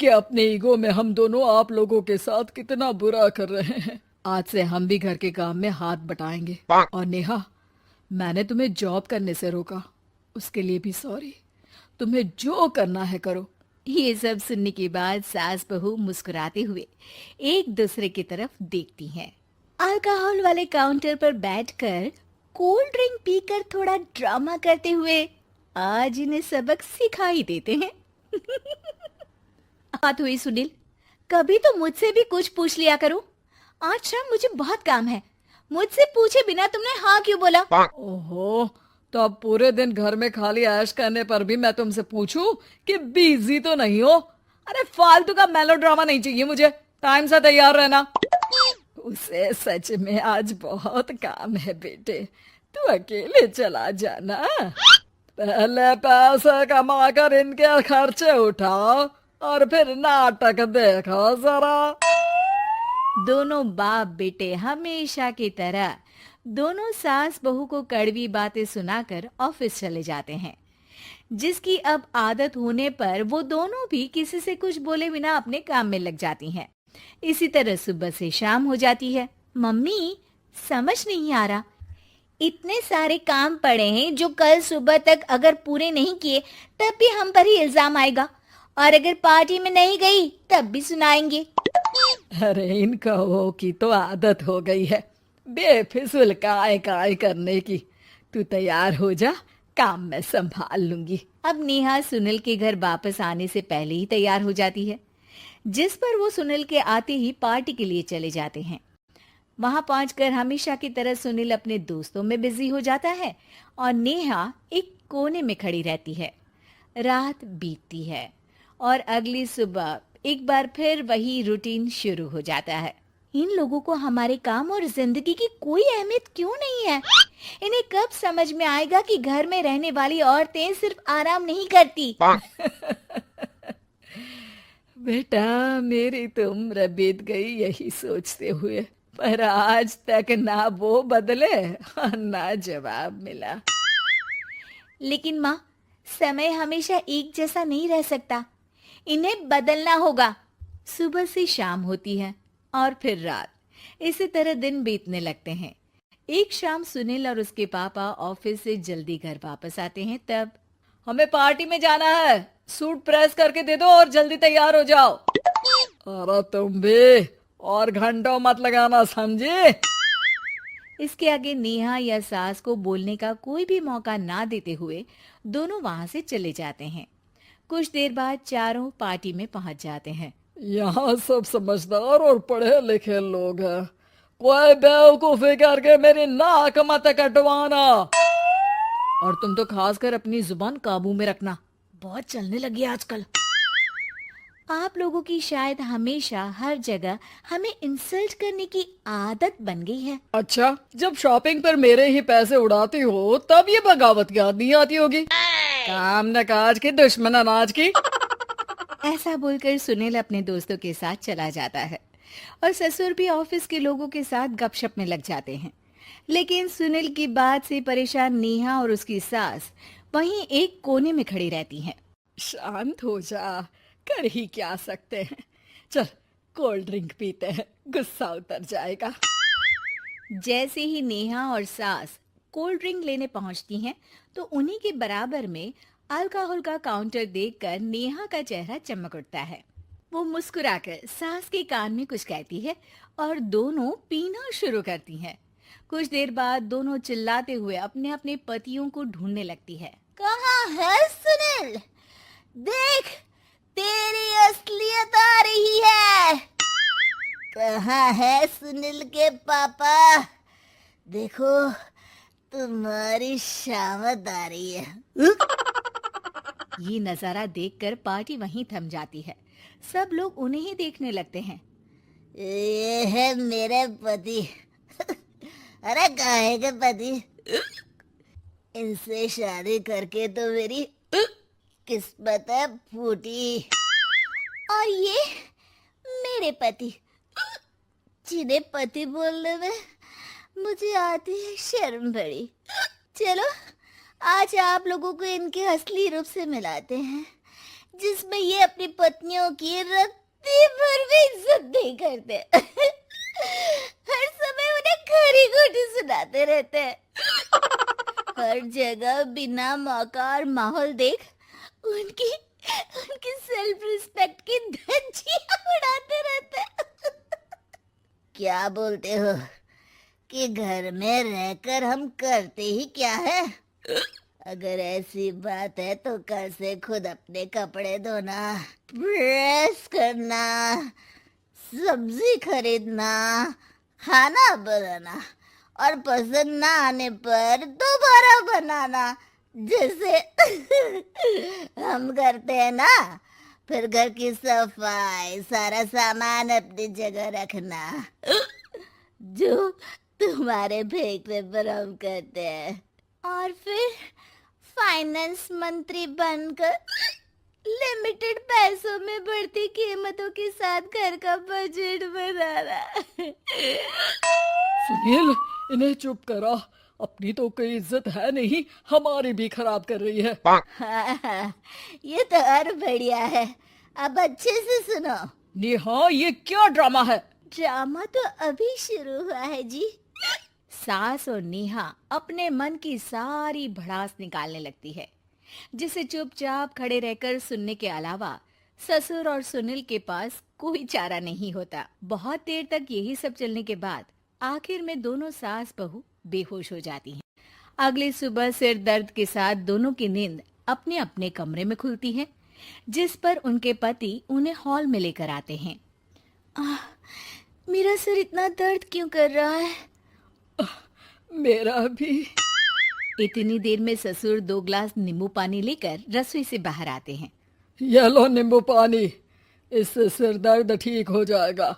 कि अपने ईगो में हम दोनों आप लोगों के साथ कितना बुरा कर रहे हैं। आज से हम भी घर के काम में हाथ बटाएंगे। और नेहा, मैंने तुम्हें जॉब करने से रोका, उसके लिए भी सॉरी। तुम्हें जो करना है करो। ये सब सुनने के बाद सास बहू मुस्कुराते हुए एक दूसरे की तरफ देखती हैं। अल्कोहल वाले काउंटर पर बैठकर कोल्ड ड्रिंक पीकर थोड़ा ड्रामा करते हुए आज इन्हें सबक सिखाई देते हैं। बात हुई सुनील, कभी तो मुझसे भी कुछ पूछ लिया करो। आज शाम मुझे बहुत काम है, मुझसे पूछे बिना तुमने हाँ क्यों बोला? ओहो, तो अब पूरे दिन घर में खाली ऐश करने पर भी मैं तुमसे पूछूं कि बिजी तो नहीं हो? अरे फालतू का मेलोड्रामा नहीं चाहिए मुझे। टाइम से तैयार रहना। उसे सच में आज बहुत काम है बेटे, तू अकेले चला जाना। पहले पैसे कमा कर इनके खर्चे उठाओ और फिर नाटक देखो जरा। दोनों बाप बेटे हमेशा की तरह दोनों सास बहू को कड़वी बातें सुनाकर ऑफिस चले जाते हैं। जिसकी अब आदत होने पर वो दोनों भी किसी से कुछ बोले बिना अपने काम में लग जाती हैं। इसी तरह सुबह से शाम हो जाती है। मम्मी, समझ नहीं आ रहा, इतने सारे काम पड़े हैं जो कल सुबह तक अगर पूरे नहीं किए तब भी हम पर ही इल्जाम आएगा, और अगर पार्टी में नहीं गई तब भी सुनाएंगे। अरे इन कहो की तो आदत हो गई है बेफिजुल काय काय करने की। तू तैयार हो जा, काम मैं संभाल लूंगी। अब नेहा सुनील के घर वापस आने से पहले ही तैयार हो जाती है, जिस पर वो सुनील के आते ही पार्टी के लिए चले जाते हैं। वहां पहुंचकर हमेशा की तरह सुनील अपने दोस्तों में बिजी हो जाता है और नेहा एक कोने में खड़ी रहती है। रात बीतती है और अगली सुबह एक बार फिर वही रूटीन शुरू हो जाता है। इन लोगों को हमारे काम और जिंदगी की कोई अहमियत क्यों नहीं है? इन्हें कब समझ में आएगा कि घर में रहने वाली औरतें सिर्फ आराम नहीं करती। बेटा, मेरी तो उम्र बीत गई यही सोचते हुए, पर आज तक ना वो बदले और ना जवाब मिला। लेकिन माँ, समय हमेशा एक जैसा नहीं रह सकता, इन्हें बदलना होगा। सुबह से शाम होती है और फिर रात। इसी तरह दिन बीतने लगते हैं। एक शाम सुनील और उसके पापा ऑफिस से जल्दी घर वापस आते हैं। तब हमें पार्टी में जाना है, सूट प्रेस करके दे दो और जल्दी तैयार हो जाओ। अरे तुम भी और घंटों मत लगाना, समझे? इसके आगे नेहा या सास को बोलने का कोई भी मौका ना देते हुए दोनों वहां से चले जाते हैं। कुछ देर बाद चारों पार्टी में पहुंच जाते हैं। यहाँ सब समझदार और पढ़े लिखे लोग हैं, कोई बेवकूफी करके मेरी नाक मत कटवाना। और तुम तो खासकर अपनी जुबान काबू में रखना, बहुत चलने लगी है आजकल। आप लोगों की शायद हमेशा हर जगह हमें इंसल्ट करने की आदत बन गई है। अच्छा, जब शॉपिंग पर मेरे ही पैसे उड़ाती हो तब ये बगावत याद नहीं आती होगी। काम न काज की, दुश्मन अनाज की। ऐसा बोलकर सुनील अपने दोस्तों के साथ चला जाता है और ससुर भी ऑफिस के लोगों के साथ गपशप में लग जाते हैं। लेकिन सुनील की बात से परेशान नेहा और उसकी सास वहीं एक कोने में खड़ी रहती हैं। शांत हो जा, कर ही क्या सकते हैं। चल कोल्ड ड्रिंक पीते हैं, गुस्सा उतर जाएगा। जैसे ही नेहा और सास कोल्ड ड्रिंक लेने पहुंचती हैं, तो उन्हीं के बराबर में अल्कोहल का काउंटर देखकर नेहा का चेहरा चमक उठता है। वो मुस्कुराकर सास के कान में कुछ कहती है और दोनों पीना शुरू करती हैं। कुछ देर बाद दोनों चिल्लाते हुए अपने अपने पतियों को ढूंढने लगती है। कहाँ है सुनील? देख, तेरी असलियत आ रही है। कहाँ है सुनील के पापा? देखो, तुम्हारी शामत आ रही है। ये नजारा देखकर पार्टी वहीं थम जाती है। सब लोग उन्हें ही देखने लगते हैं। ये है मेरे पति। अरे काहे के पति? इनसे शादी करके तो मेरी किस्मत है फूटी। और ये मेरे पति, जिन्हें पति बोलने में मुझे आती है शर्म बड़ी। चलो, आज आप लोगों को इनके असली रूप से मिलाते हैं। जिसमें ये अपनी पत्नियों की रत्ती भर भी इज्जत नहीं करते। हर समय उन्हें खरी खोटी सुनाते रहते हैं। हर जगह बिना मौका और माहौल देख उनकी उनकी सेल्फ रिस्पेक्ट की धज्जियां उड़ाते रहते हैं। क्या बोलते हो कि घर में रहकर हम करते ही क्या है? अगर ऐसी बात है तो कल से खुद अपने कपड़े धोना, प्रेस करना, सब्जी खरीदना, खाना बनाना और पसंद ना आने पर दोबारा बनाना, जैसे हम करते हैं ना। फिर घर की सफाई, सारा सामान अपनी जगह रखना, जो तुम्हारे फेंकने पर हम करते हैं। और फिर फाइनेंस मंत्री बनकर लिमिटेड पैसों में बढ़ती कीमतों के साथ घर का बजट बनाना। सुनील, इन्हें चुप करा। अपनी तो कोई इज्जत है नहीं, हमारी भी खराब कर रही है। हाँ, ये तो और बढ़िया है। अब अच्छे से सुनो। नेहा, ये क्या ड्रामा है? ड्रामा तो अभी शुरू हुआ है जी। सास और नेहा अपने मन की सारी भड़ास निकालने लगती है, जिसे चुपचाप खड़े रहकर सुनने के अलावा ससुर और सुनील के पास कोई चारा नहीं होता। बहुत देर तक यही सब चलने के बाद आखिर में दोनों सास बहू बेहोश हो जाती हैं। अगली सुबह सिर दर्द के साथ दोनों की नींद अपने अपने कमरे में खुलती है, जिस पर उनके पति उन्हें हॉल में लेकर आते हैं। मेरा सिर इतना दर्द क्यों कर रहा है? मेरा भी। इतनी देर में ससुर 2 गिलास नींबू पानी लेकर रसोई से बाहर आते हैं। ये लो नींबू पानी, इससे सिर दर्द ठीक हो जाएगा।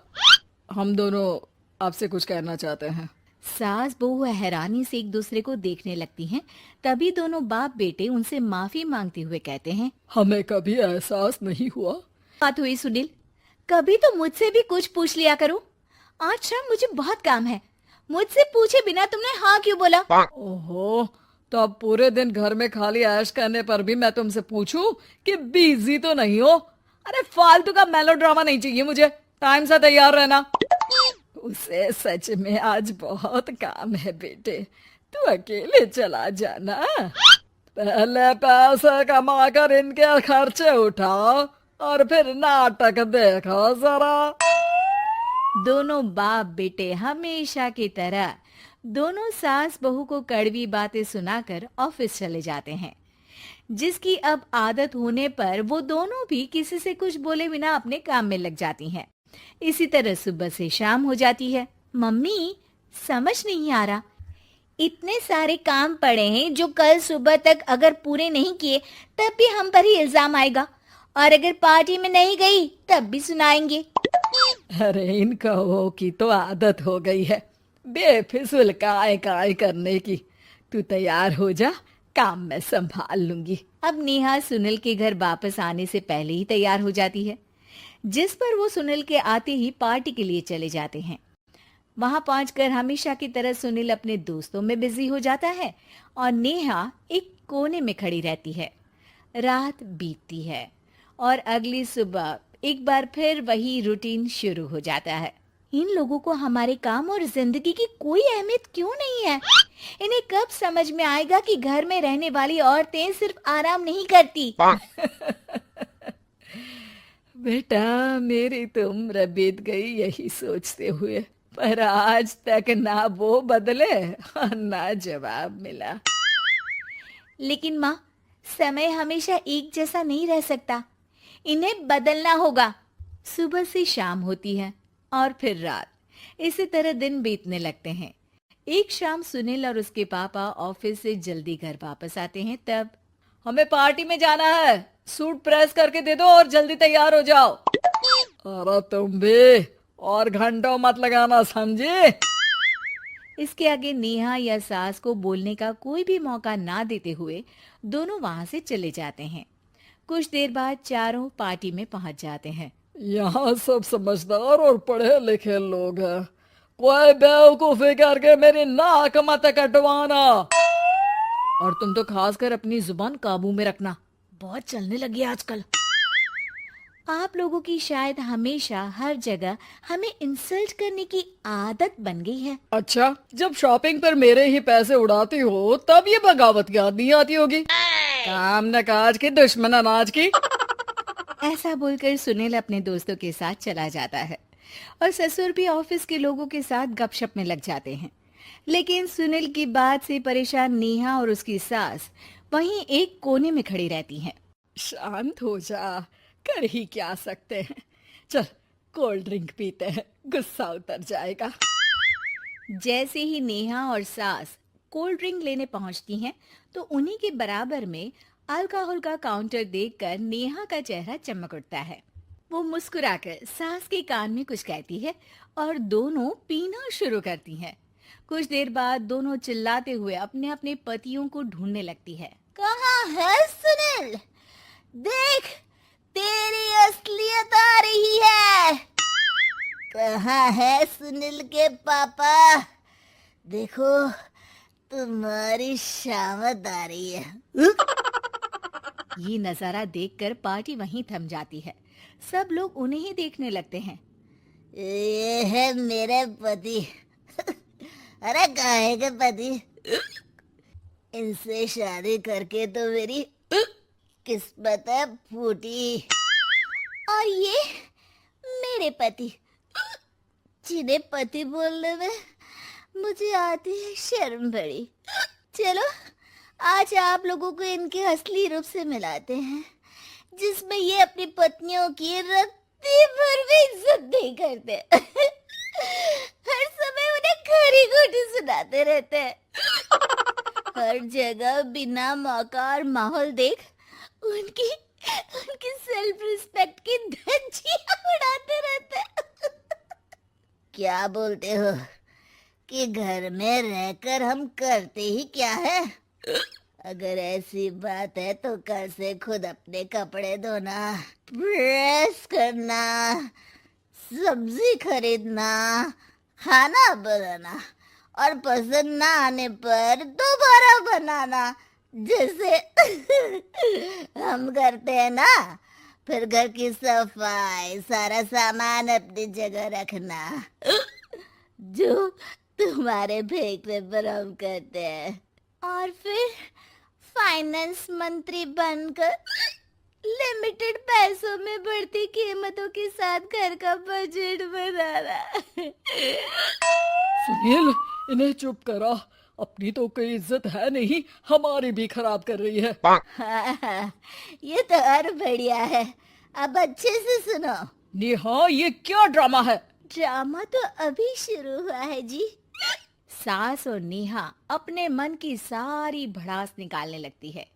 हम दोनों आपसे कुछ कहना चाहते हैं। सास बहू हैरानी से एक दूसरे को देखने लगती हैं। तभी दोनों बाप बेटे उनसे माफी मांगते हुए कहते हैं, हमें कभी एहसास नहीं हुआ। बात हुई सुनील, कभी तो मुझसे भी कुछ पूछ लिया करो। आज शाम मुझे बहुत काम है, मुझसे पूछे बिना तुमने हाँ क्यों बोला? ओहो, तो अब पूरे दिन घर में खाली ऐश करने पर भी मैं तुमसे पूछूं कि बिजी तो नहीं हो? अरे फालतू का मेलोड्रामा नहीं चाहिए मुझे, टाइम से तैयार रहना। उसे सच में आज बहुत काम है बेटे, तू अकेले चला जाना। पहले पैसे कमा कर इनके खर्चे उठाओ और फिर नाटक देखो जरा। दोनों बाप बेटे हमेशा की तरह दोनों सास बहू को कड़वी बातें सुनाकर ऑफिस चले जाते हैं, जिसकी अब आदत होने पर वो दोनों भी किसी से कुछ बोले बिना अपने काम में लग जाती हैं। इसी तरह सुबह से शाम हो जाती है। मम्मी, समझ नहीं आ रहा, इतने सारे काम पड़े हैं जो कल सुबह तक अगर पूरे नहीं किए तब भी हम पर ही इल्जाम आएगा, और अगर पार्टी में नहीं गई तब भी सुनाएंगे। अरे इन कहो की तो आदत हो गई है बेफिजुल काय काय करने की। तू तैयार हो जा, काम मैं संभाल लूंगी। अब नेहा सुनील के घर वापस आने से पहले ही तैयार हो जाती है, जिस पर वो सुनील के आते ही पार्टी के लिए चले जाते हैं। वहां पहुंचकर हमेशा की तरह सुनील अपने दोस्तों में बिजी हो जाता है और नेहा एक कोने में खड़ी रहती है। रात बीतती है और अगली सुबह एक बार फिर वही रूटीन शुरू हो जाता है। इन लोगों को हमारे काम और जिंदगी की कोई अहमियत क्यों नहीं है? इन्हें कब समझ में आएगा कि घर में रहने वाली औरतें सिर्फ आराम नहीं करती। बेटा, मेरी तो उम्र बीत गई यही सोचते हुए, पर आज तक ना वो बदले और ना जवाब मिला। लेकिन माँ, समय हमेशा एक जैसा नहीं रह सकता, इन्हें बदलना होगा। सुबह से शाम होती है और फिर रात। इसी तरह दिन बीतने लगते हैं। एक शाम सुनील और उसके पापा ऑफिस से जल्दी घर वापस आते हैं। तब हमें पार्टी में जाना है, सूट प्रेस करके दे दो और जल्दी तैयार हो जाओ। अरे तुम भी और घंटों मत लगाना, समझे? इसके आगे नेहा या सास को बोलने का कोई भी मौका ना देते हुए दोनों वहां से चले जाते हैं। कुछ देर बाद चारों पार्टी में पहुंच जाते हैं। यहाँ सब समझदार और पढ़े लिखे लोग हैं, कोई बेवकूफी करके मेरी नाक मत कटवाना। और तुम तो खासकर अपनी जुबान काबू में रखना, बहुत चलने लगी आजकल। आप लोगों की शायद हमेशा हर जगह हमें इंसल्ट करने की आदत बन गई है। अच्छा, जब शॉपिंग पर मेरे ही पैसे उड़ाती हो तब ये बगावत याद नहीं आती होगी। काम न काज की दुश्मन अनाज की। ऐसा बोलकर सुनील अपने दोस्तों के साथ चला जाता है और ससुर भी ऑफिस के लोगों के साथ गपशप में लग जाते हैं। लेकिन सुनील की बात से परेशान नेहा और उसकी सास वहीं एक कोने में खड़ी रहती हैं। शांत हो जा, कर ही क्या सकते हैं। चल कोल्ड ड्रिंक पीते हैं, गुस्सा उतर जाएगा। जैसे ही नेहा और सास कोल्ड ड्रिंक लेने पहुंचती हैं तो उन्हीं के बराबर में अल्कोहल का काउंटर देखकर नेहा का चेहरा चमक उठता है। वो मुस्कुराकर सास के कान में कुछ कहती है और दोनों पीना शुरू करती हैं। कुछ देर बाद दोनों चिल्लाते हुए अपने अपने पतियों को ढूंढने लगती है। कहाँ है सुनील? देख, तेरी असलियत आ रही है। कहाँ है सुनील के पापा? देखो, तुम्हारी शामत आ रही है। ये नजारा देखकर पार्टी वहीं थम जाती है। सब लोग उन्हें ही देखने लगते हैं। ये है मेरे पति। अरे काहे के पति? इनसे शादी करके तो मेरी किस्मत है फूटी। और ये मेरे पति, जिन्हें पति बोलने में मुझे आती है शर्म बड़ी। चलो आज आप लोगों को इनके असली रूप से मिलाते हैं, जिसमें ये अपनी पत्नियों की रत्ती भर भी इज्जत नहीं करते। हर समय उन्हें खरी खोटी सुनाते रहते हैं। हर जगह बिना मौका और माहौल देख उनकी उनकी सेल्फ रिस्पेक्ट की धज्जियां उड़ाते रहते हैं। क्या बोलते हो कि घर में रहकर हम करते ही क्या है? अगर ऐसी बात है तो कल से खुद अपने कपड़े धोना, प्रेस करना, सब्जी खरीदना, खाना बनाना और पसंद ना आने पर दोबारा बनाना, जैसे हम करते हैं ना। फिर घर की सफाई, सारा सामान अपनी जगह रखना, जो तुम्हारे फेंकने पर हम करते हैं। और फिर फाइनेंस मंत्री बनकर लिमिटेड पैसों में बढ़ती कीमतों के साथ घर का बजट बनाना। सुनील, इन्हें चुप करा। अपनी तो कोई इज्जत है नहीं, हमारी भी खराब कर रही है। हाँ, ये तो और बढ़िया है। अब अच्छे से सुनो। नेहा, ये क्या ड्रामा है? ड्रामा तो अभी शुरू हुआ है जी। सास और नेहा अपने मन की सारी भड़ास निकालने लगती है,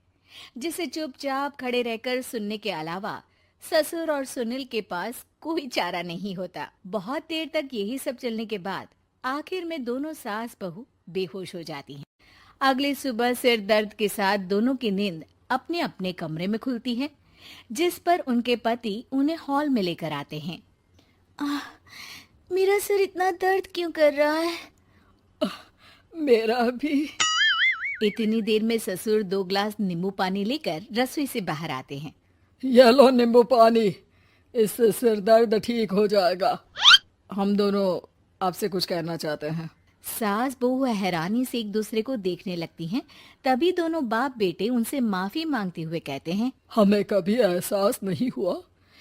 जिसे चुपचाप खड़े रहकर सुनने के अलावा ससुर और सुनील के पास कोई चारा नहीं होता। बहुत देर तक यही सब चलने के बाद आखिर में दोनों सास बहू बेहोश हो जाती हैं। अगली सुबह सिर दर्द के साथ दोनों की नींद अपने अपने कमरे में खुलती है, जिस पर उनके पति उन्हें हॉल में लेकर आते हैं। मेरा सिर इतना दर्द क्यों कर रहा है? मेरा भी। इतनी देर में ससुर 2 ग्लास नींबू पानी लेकर रसोई से बाहर आते हैं। ये लो नींबू पानी, इससे सिर दर्द ठीक हो जाएगा। हम दोनों आपसे कुछ कहना चाहते हैं। सास बहू हैरानी से एक दूसरे को देखने लगती हैं। तभी दोनों बाप बेटे उनसे माफी मांगते हुए कहते हैं, हमें कभी एहसास नहीं हुआ